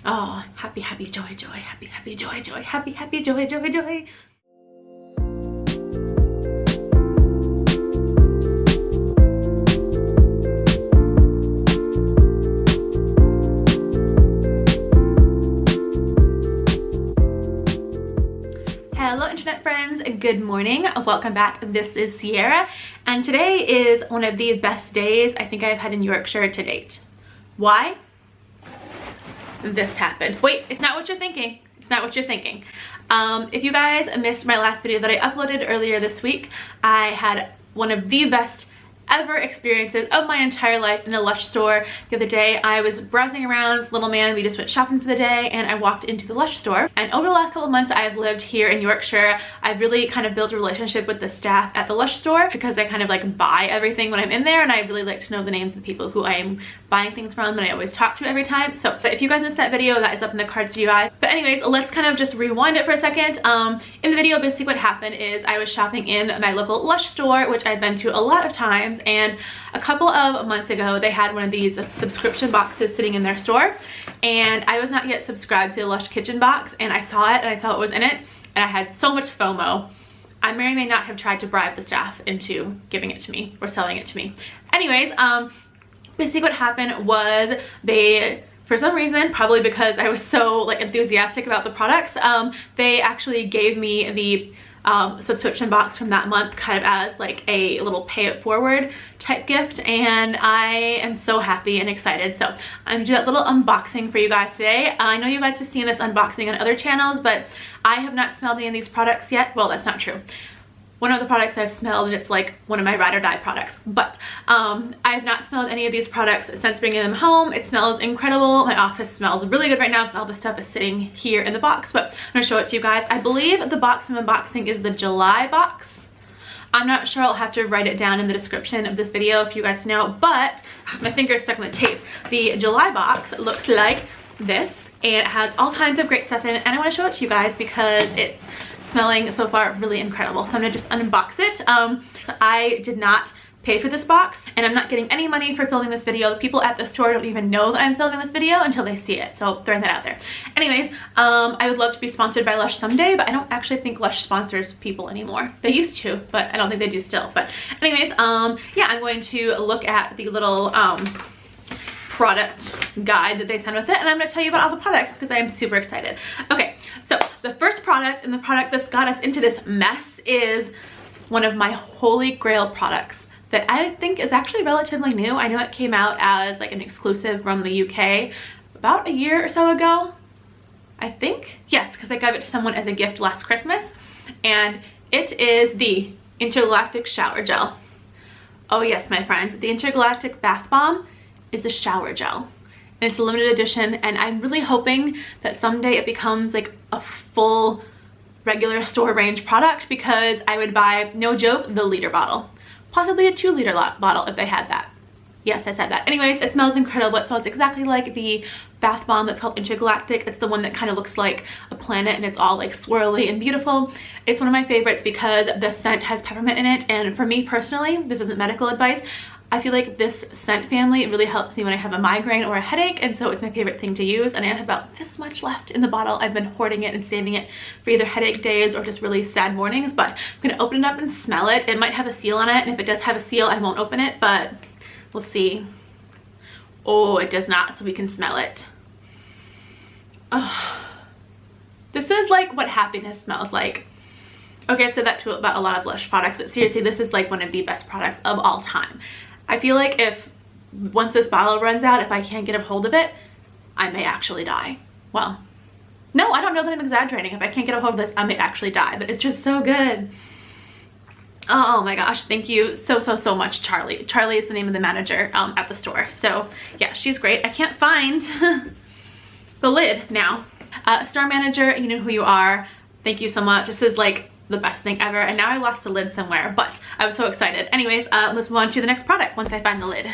Oh, happy, happy, joy, joy, happy, happy, joy, joy, happy, happy, joy, joy, joy. Hello internet friends, good morning, welcome back. This is Sierra and today is one of the best days I think I've had in Yorkshire to date. Why? This happened. Wait, it's not what you're thinking. It's not what you're thinking. If you guys missed my last video that I uploaded earlier this week, I had one of the best ever experiences of my entire life in a Lush store. The other day I was browsing around with little man, we just went shopping for the day, and I walked into the Lush store. And over the last couple of months I've lived here in Yorkshire, I've really kind of built a relationship with the staff at the Lush store because I kind of like buy everything when I'm in there, and I really like to know the names of the people who I am buying things from and I always talk to every time. So but if you guys missed that video, that is up in the cards for you guys. But anyways, let's kind of just rewind it for a second. In the video, basically what happened is I was shopping in my local Lush store, which I've been to a lot of times, and a couple of months ago they had one of these subscription boxes sitting in their store, and I was not yet subscribed to the Lush kitchen box, and I saw it and I saw what was in it, and I had so much FOMO. I may or may not have tried to bribe the staff into giving it to me or selling it to me. Anyways, basically what happened was they, for some reason, probably because I was so like enthusiastic about the products, they actually gave me the subscription box from that month kind of as like a little pay it forward type gift, and I am so happy and excited. So I'm gonna do that little unboxing for you guys today. I know you guys have seen this unboxing on other channels, but I have not smelled any of these products yet. Well, that's not true. One of the products I've smelled, and it's like one of my ride or die products, but I have not smelled any of these products since bringing them home. It smells incredible. My office smells really good right now because all this stuff is sitting here in the box, but I'm gonna show it to you guys. I believe the box I'm unboxing is the July box. I'm not sure, I'll have to write it down in the description of this video if you guys know, but my finger is stuck in the tape. The July box looks like this, and it has all kinds of great stuff in it, and I want to show it to you guys because it's smelling so far really incredible. So I'm gonna just unbox it. So I did not pay for this box, and I'm not getting any money for filming this video. The people at the store don't even know that I'm filming this video until they see it, so throwing that out there. Anyways, I would love to be sponsored by Lush someday, but I don't actually think Lush sponsors people anymore. They used to, but I don't think they do still. But anyways, yeah, I'm going to look at the little product guide that they send with it, and I'm going to tell you about all the products because I am super excited. Okay, so the first product, and the product that's got us into this mess, is one of my holy grail products that I think is actually relatively new. I know it came out as like an exclusive from the UK about a year or so ago, I think. Yes, because I gave it to someone as a gift last Christmas, and it is the Intergalactic Shower Gel. Oh yes, my friends, the Intergalactic Bath Bomb is the shower gel, and it's a limited edition, and I'm really hoping that someday it becomes like a full regular store range product, because I would buy, no joke, the liter bottle, possibly a 2-liter bottle if they had that. Yes, I said that. Anyways, it smells incredible. So it's exactly like the bath bomb that's called Intergalactic. It's the one that kind of looks like a planet, and it's all like swirly and beautiful. It's one of my favorites because the scent has peppermint in it, and for me personally, this isn't medical advice, I feel like this scent family really helps me when I have a migraine or a headache, and so it's my favorite thing to use, and I have about this much left in the bottle. I've been hoarding it and saving it for either headache days or just really sad mornings, but I'm gonna open it up and smell it. It might have a seal on it, and if it does have a seal, I won't open it, but we'll see. Oh, it does not, so we can smell it. Oh, this is like what happiness smells like. Okay, I've said that too about a lot of Lush products, but seriously, this is like one of the best products of all time. I feel like if once this bottle runs out, if I can't get a hold of it, I may actually die. Well, no, I don't know that I'm exaggerating. If I can't get a hold of this, I may actually die, but it's just so good. Oh my gosh, thank you so much, Charlie. Charlie is the name of the manager at the store. So yeah, she's great. I can't find the lid now. Store manager, you know who you are. Thank you so much. This is like the best thing ever, and now I lost the lid somewhere, but I was so excited. Anyways, let's move on to the next product once I find the lid.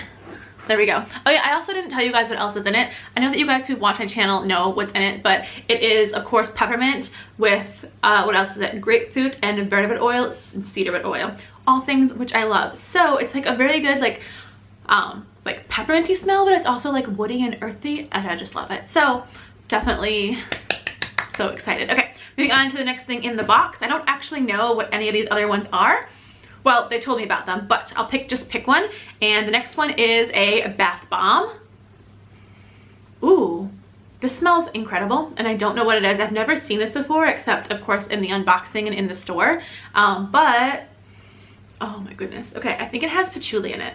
There we go. Oh yeah, I also didn't tell you guys what else is in it. I know that you guys who watch my channel know what's in it, but it is of course peppermint with what else is it? Grapefruit and bergamot oil and cedarwood oil. All things which I love. So it's like a very good like pepperminty smell, but it's also like woody and earthy, and I just love it. So definitely so excited. Okay, moving on to the next thing in the box. I don't actually know what any of these other ones are. Well, they told me about them, but I'll just pick one. And the next one is a bath bomb. Ooh, this smells incredible, and I don't know what it is. I've never seen this before, except of course in the unboxing and in the store. But oh my goodness. Okay, I think it has patchouli in it.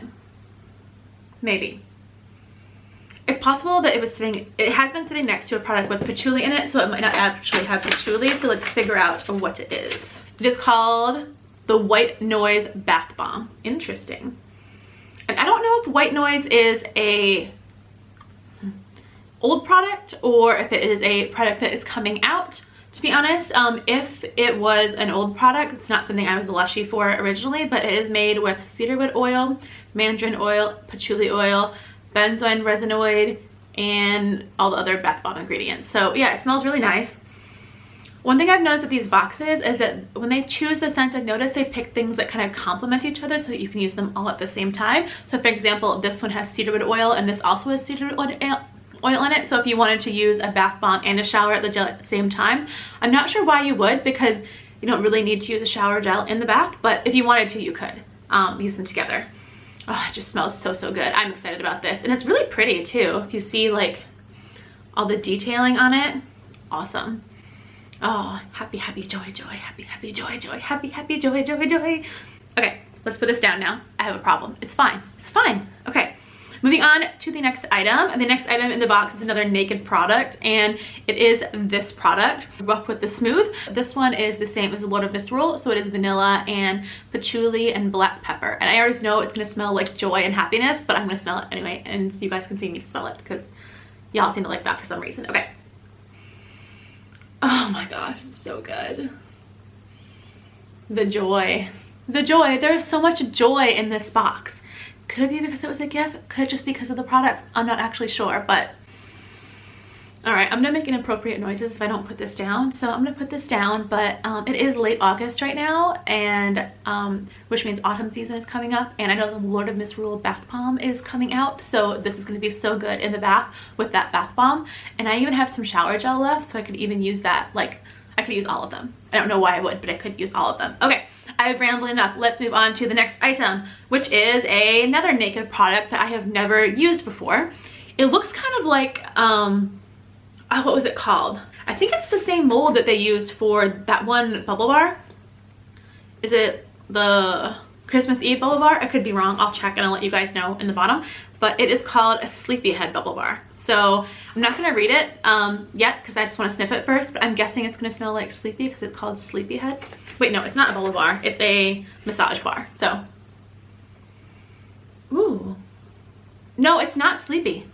Maybe. It's possible that it has been sitting next to a product with patchouli in it, so it might not actually have patchouli. So let's figure out what it is. It is called the White Noise Bath Bomb. Interesting. And I don't know if White Noise is a old product or if it is a product that is coming out. To be honest, if it was an old product, it's not something I was lushy for originally, but it is made with cedarwood oil, mandarin oil, patchouli oil, benzoin resinoid, and all the other bath bomb ingredients. So yeah, it smells really nice. One thing I've noticed with these boxes is that when they choose the scents, I've noticed they pick things that kind of complement each other so that you can use them all at the same time. So for example, this one has cedarwood oil and this also has cedarwood oil in it. So if you wanted to use a bath bomb and a shower at the same time, I'm not sure why you would, because you don't really need to use a shower gel in the bath, but if you wanted to, you could use them together. Oh, it just smells so good. I'm excited about this, and it's really pretty too. If you see like all the detailing on it, awesome. Oh, happy joy, happy joy, happy joy. Okay, let's put this down now. I have a problem. It's fine. Okay, moving on to the next item. And the next item in the box is another naked product, and it is this product, Rough with the Smooth. This one is the same as the Lord of Misrule, so it is vanilla and patchouli and black pepper. And I already know it's gonna smell like joy and happiness, but I'm gonna smell it anyway, and so you guys can see me smell it, because y'all seem to like that for some reason. Okay. Oh my gosh, it's so good. The joy. There is so much joy in this box. Could it be because it was a gift? Could it just be because of the products? I'm not actually sure, but all right, I'm gonna make inappropriate noises if I don't put this down. So I'm gonna put this down, but it is late August right now, and which means autumn season is coming up, and I know the Lord of Misrule bath bomb is coming out, so this is gonna be so good in the bath with that bath bomb. And I even have some shower gel left, so I could even use that. Like, I could use all of them. I don't know why I would, but I could use all of them. Okay, I've rambled enough. Let's move on to the next item, which is another naked product that I have never used before. It looks kind of like what was it called? I think it's the same mold that they used for that one bubble bar. Is it the Christmas Eve bubble bar? I could be wrong. I'll check and I'll let you guys know in the bottom. But it is called a Sleepyhead bubble bar. So I'm not gonna read it yet because I just want to sniff it first, but I'm guessing it's gonna smell like sleepy because it's called Sleepyhead. Wait, no, it's not a bubble bar. It's a massage bar. So, ooh. No, it's not sleepy.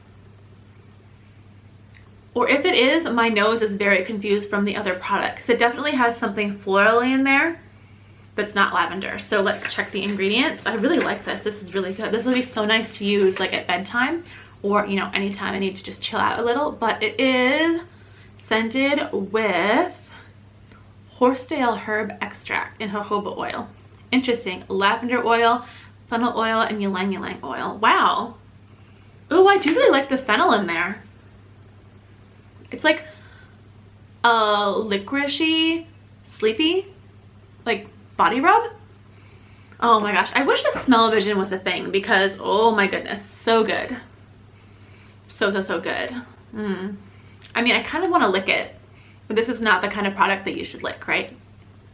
Or if it is, my nose is very confused from the other products. It definitely has something florally in there, but it's not lavender. So let's check the ingredients. I really like this. This is really good. This will be so nice to use like at bedtime, or you know, anytime I need to just chill out a little. But it is scented with horsetail herb extract and jojoba oil. Interesting. Lavender oil, fennel oil, and ylang ylang oil. Wow. Oh, I do really like the fennel in there. It's like a licoricey, sleepy, like body rub. Oh my gosh, I wish that smell-o-vision was a thing, because oh my goodness, so good. So good. I mean, I kind of want to lick it, but this is not the kind of product that you should lick, right?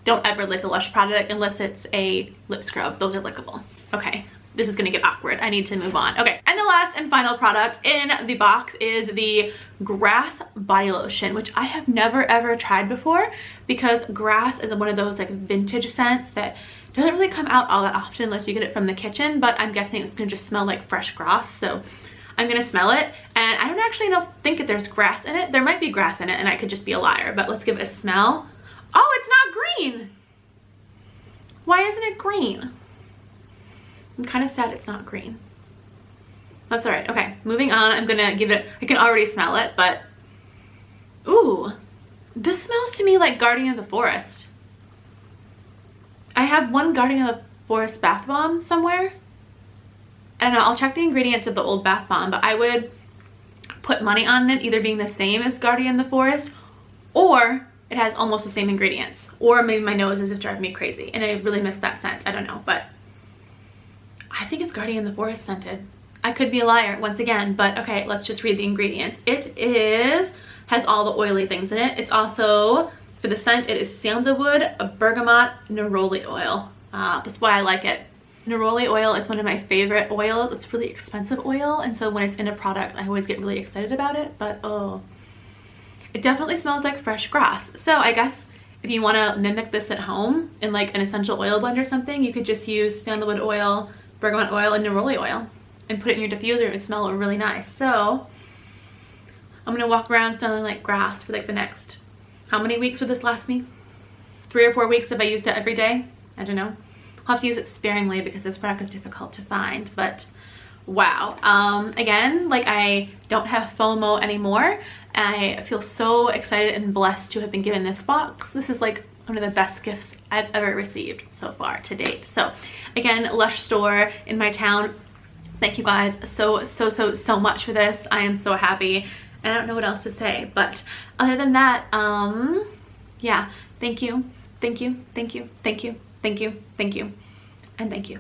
Don't ever lick a Lush product unless it's a lip scrub. Those are lickable. Okay, this is gonna get awkward. I need to move on. Okay, and the last and final product in the box is the Grass body lotion, which I have never ever tried before, because grass is one of those like vintage scents that doesn't really come out all that often unless you get it from the kitchen, but I'm guessing it's gonna just smell like fresh grass. So I'm gonna smell it, and I don't actually think that there's grass in it. There might be grass in it and I could just be a liar, but let's give it a smell. Oh, it's not green. Why isn't it green? I'm kind of sad it's not green. That's all right. Okay, moving on. I'm gonna give it, I can already smell it, but ooh, this smells to me like Guardian of the Forest. I have one Guardian of the Forest bath bomb somewhere. I don't know, I'll check the ingredients of the old bath bomb, but I would put money on it either being the same as Guardian the Forest, or it has almost the same ingredients, or maybe my nose is just driving me crazy and I really miss that scent. I don't know, but I think it's Guardian the Forest scented. I could be a liar once again, but okay, let's just read the ingredients. Has all the oily things in it. It's also, for the scent, it is sandalwood, bergamot, neroli oil. That's why I like it. Neroli oil is one of my favorite oils. It's really expensive oil, and so when it's in a product, I always get really excited about it, but oh, it definitely smells like fresh grass. So I guess if you want to mimic this at home in like an essential oil blend or something, you could just use sandalwood oil, bergamot oil, and neroli oil and put it in your diffuser and smell really nice. So I'm gonna walk around smelling like grass for like the next, how many weeks would this last me? 3 or 4 weeks if I used it every day? I don't know. I'll have to use it sparingly because this product is difficult to find, but wow. Again, like I don't have FOMO anymore. I feel so excited and blessed to have been given this box. This is like one of the best gifts I've ever received so far to date. So again, Lush store in my town. Thank you guys so much for this. I am so happy. I don't know what else to say, but other than that, yeah, thank you, thank you, thank you, thank you, thank you, thank you, and thank you.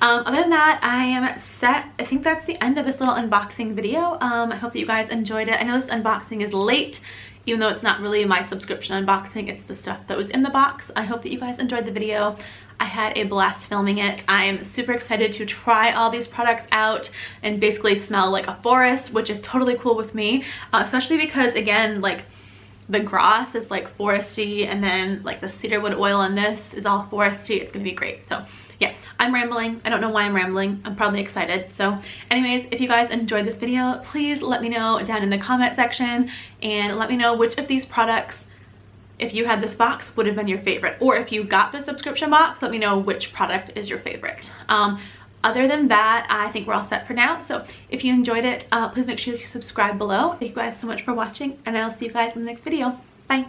Other than that, I am set. I think that's the end of this little unboxing video. I hope that you guys enjoyed it. I know this unboxing is late, even though it's not really my subscription unboxing, it's the stuff that was in the box. I hope that you guys enjoyed the video. I had a blast filming it. I am super excited to try all these products out and basically smell like a forest, which is totally cool with me, especially because again, like the grass is like foresty, and then like the cedarwood oil in this is all foresty. It's gonna be great. So yeah, I'm rambling. I don't know why I'm rambling. I'm probably excited. So anyways, if you guys enjoyed this video, please let me know down in the comment section and let me know which of these products, if you had this box, would have been your favorite, or if you got the subscription box, let me know which product is your favorite. Other than that, I think we're all set for now. So if you enjoyed it, please make sure you subscribe below. Thank you guys so much for watching, and I'll see you guys in the next video. Bye.